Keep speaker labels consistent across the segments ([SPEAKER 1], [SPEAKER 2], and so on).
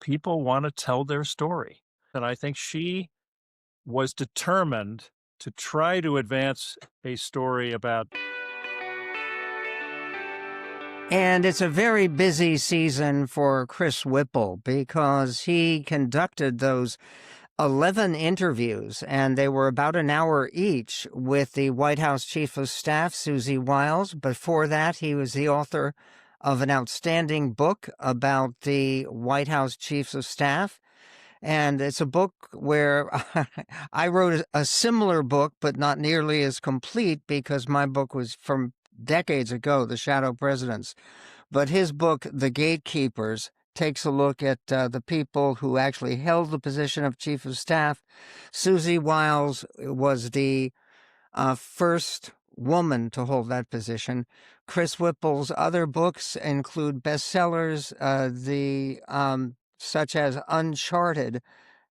[SPEAKER 1] people want to tell their story. And I think she was determined to try to advance a story about.
[SPEAKER 2] And it's a very busy season for Chris Whipple because he conducted those 11 interviews, and they were about an hour each with the White House Chief of Staff, Suzy Wiles. Before that, he was the author of an outstanding book about the White House Chiefs of Staff. And it's a book where I wrote a similar book, but not nearly as complete because my book was from decades ago, The Shadow Presidents. But his book, The Gatekeepers, takes a look at the people who actually held the position of Chief of Staff. Susie Wiles was the first woman to hold that position. Chris Whipple's other books include bestsellers, such as Uncharted,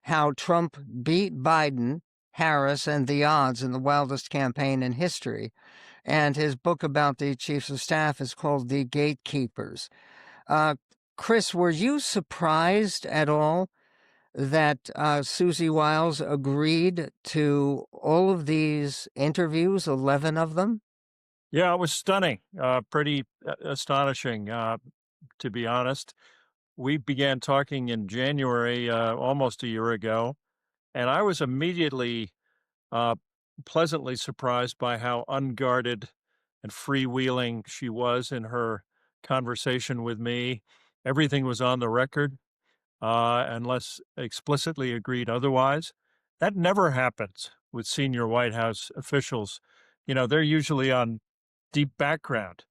[SPEAKER 2] How Trump Beat Biden, Harris, and the Odds in the Wildest Campaign in History. And his book about the chiefs of staff is called The Gatekeepers. Uh, Chris, were you surprised at all that Susie Wiles agreed to all of these interviews, 11 of them?
[SPEAKER 1] Yeah, it was stunning, pretty astonishing, to be honest. We began talking in January, almost a year ago, and I was immediately uh, pleasantly surprised by how unguarded and freewheeling she was in her conversation with me. Everything was on the record, unless explicitly agreed otherwise. That never happens with senior White House officials. You know, they're usually on deep background.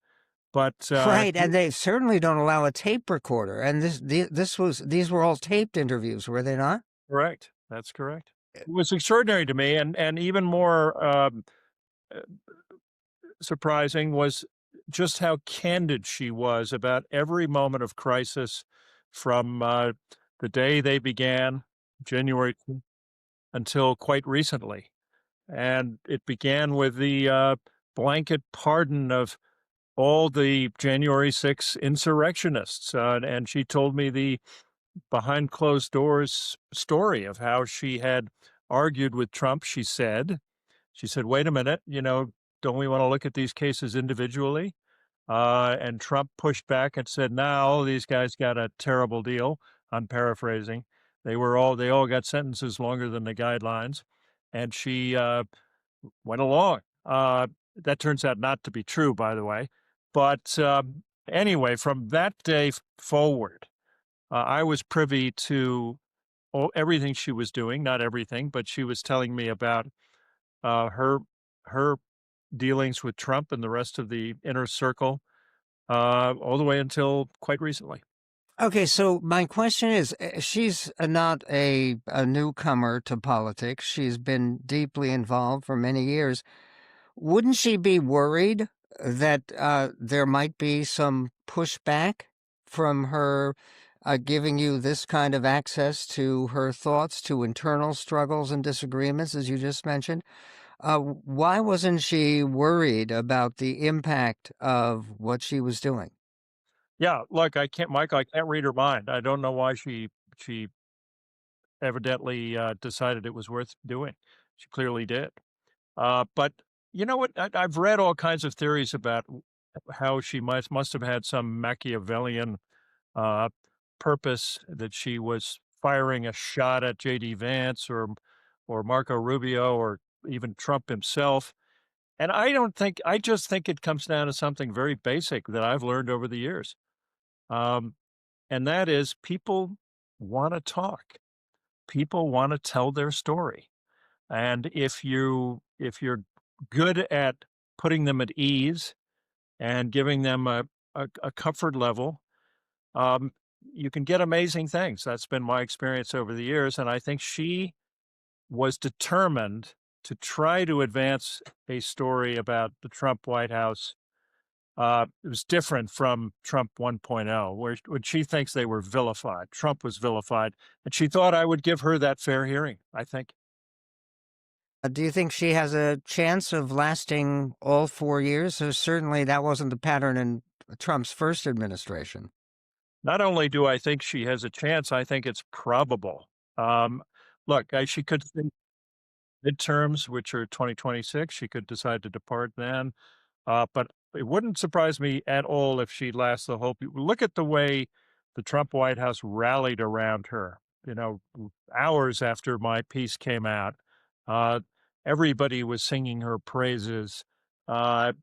[SPEAKER 1] But
[SPEAKER 2] Right, and they certainly don't allow a tape recorder. And these were all taped interviews, were they not?
[SPEAKER 1] correct, that's correct. It was extraordinary to me, and even more uh, surprising was just how candid she was about every moment of crisis from the day they began, January, until quite recently. And it began with the blanket pardon of all the January 6 insurrectionists. And she told me the behind closed doors story of how she had argued with Trump. She said, wait a minute, don't we want to look at these cases individually? And Trump pushed back and said, no, these guys got a terrible deal. I'm paraphrasing. They all got sentences longer than the guidelines. And she went along. That turns out not to be true, by the way. But anyway, from that day forward, I was privy to everything she was doing. Not everything, but she was telling me about her dealings with Trump and the rest of the inner circle, all the way until quite recently.
[SPEAKER 2] Okay, so my question is, she's not a newcomer to politics. She's been deeply involved for many years. Wouldn't she be worried that there might be some pushback from her giving you this kind of access to her thoughts, to internal struggles and disagreements, as you just mentioned? Why wasn't she worried about the impact of what she was doing?
[SPEAKER 1] Yeah, look, Michael, I can't read her mind. I don't know why she evidently decided it was worth doing. She clearly did. But you know what? I've read all kinds of theories about how she must have had some Machiavellian uh, purpose, that she was firing a shot at J.D. Vance or Marco Rubio or even Trump himself. And I just think it comes down to something very basic that I've learned over the years. Um, and that is people want to talk. People want to tell their story. And if you're good at putting them at ease and giving them a comfort level, um, you can get amazing things. That's been my experience over the years, and I think she was determined to try to advance a story about the Trump White House. It was different from Trump 1.0, where when she thinks they were vilified, Trump was vilified, and she thought I would give her that fair hearing, I think.
[SPEAKER 2] Do you think she has a chance of lasting all 4 years? So certainly that wasn't the pattern in Trump's first administration.
[SPEAKER 1] Not only do I think she has a chance, I think it's probable. Um, look, she could think midterms, which are 2026. She could decide to depart then. But it wouldn't surprise me at all if she lasts the whole. Look at the way the Trump White House rallied around her. You know, hours after my piece came out, uh, everybody was singing her praises,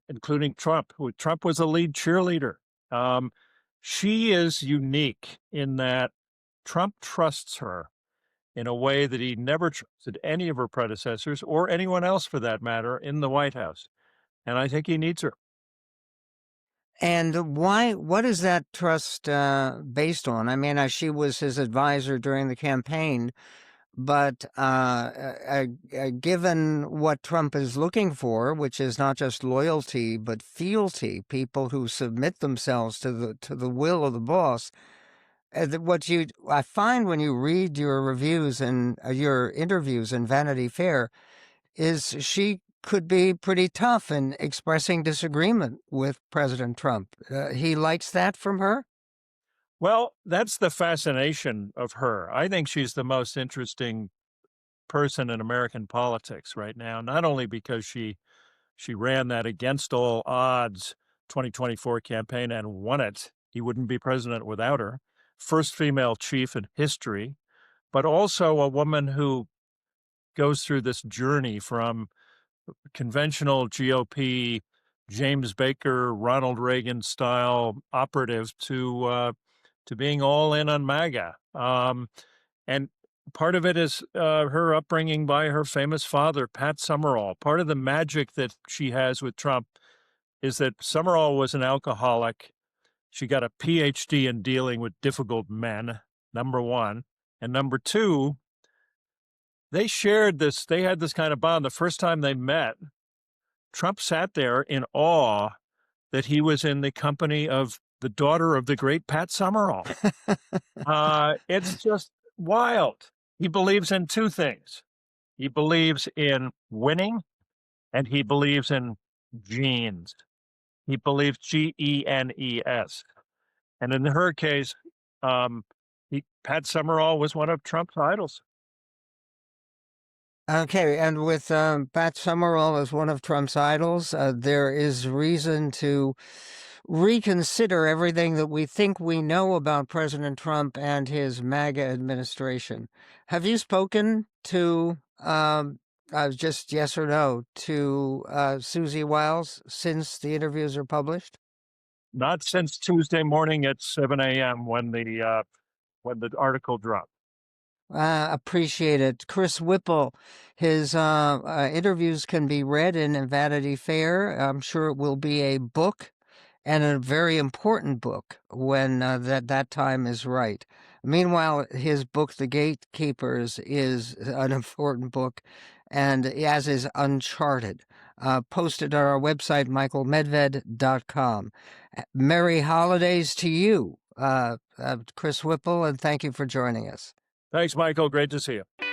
[SPEAKER 1] including Trump. Trump was a lead cheerleader. Um, she is unique in that Trump trusts her in a way that he never trusted any of her predecessors or anyone else for that matter in the White House. And I think he needs her.
[SPEAKER 2] And why? What is that trust based on? I mean, she was his advisor during the campaign, but given what Trump is looking for, which is not just loyalty but fealty, people who submit themselves to the will of the boss. What I find when you read your reviews and your interviews in Vanity Fair is she could be pretty tough in expressing disagreement with President Trump. He likes that from her.
[SPEAKER 1] Well, that's the fascination of her. I think she's the most interesting person in American politics right now, not only because she ran that against all odds 2024 campaign and won it. He wouldn't be president without her. First female chief in history, but also a woman who goes through this journey from conventional GOP, James Baker, Ronald Reagan style operative to being all in on MAGA. And part of it is her upbringing by her famous father, Pat Summerall. Part of the magic that she has with Trump is that Summerall was an alcoholic. She got a PhD in dealing with difficult men, number one. And number two, they had this kind of bond. The first time they met, Trump sat there in awe that he was in the company of the daughter of the great Pat Summerall. It's just wild. He believes in two things. He believes in winning and he believes in genes. He believes Genes. And in her case, um, Pat Summerall was one of Trump's idols.
[SPEAKER 2] Okay, and with Pat Summerall as one of Trump's idols, there is reason to reconsider everything that we think we know about President Trump and his MAGA administration. Have you spoken to, just yes or no, to Susie Wiles since the interviews are published?
[SPEAKER 1] Not since Tuesday morning at 7 a.m. When the article dropped.
[SPEAKER 2] Appreciate it. Chris Whipple, his interviews can be read in Vanity Fair. I'm sure it will be a book and a very important book when that time is right. Meanwhile, his book, The Gatekeepers, is an important book, and as is Uncharted, posted on our website, MichaelMedved.com. Merry holidays to you, Chris Whipple, and thank you for joining us.
[SPEAKER 1] Thanks, Michael. Great to see you.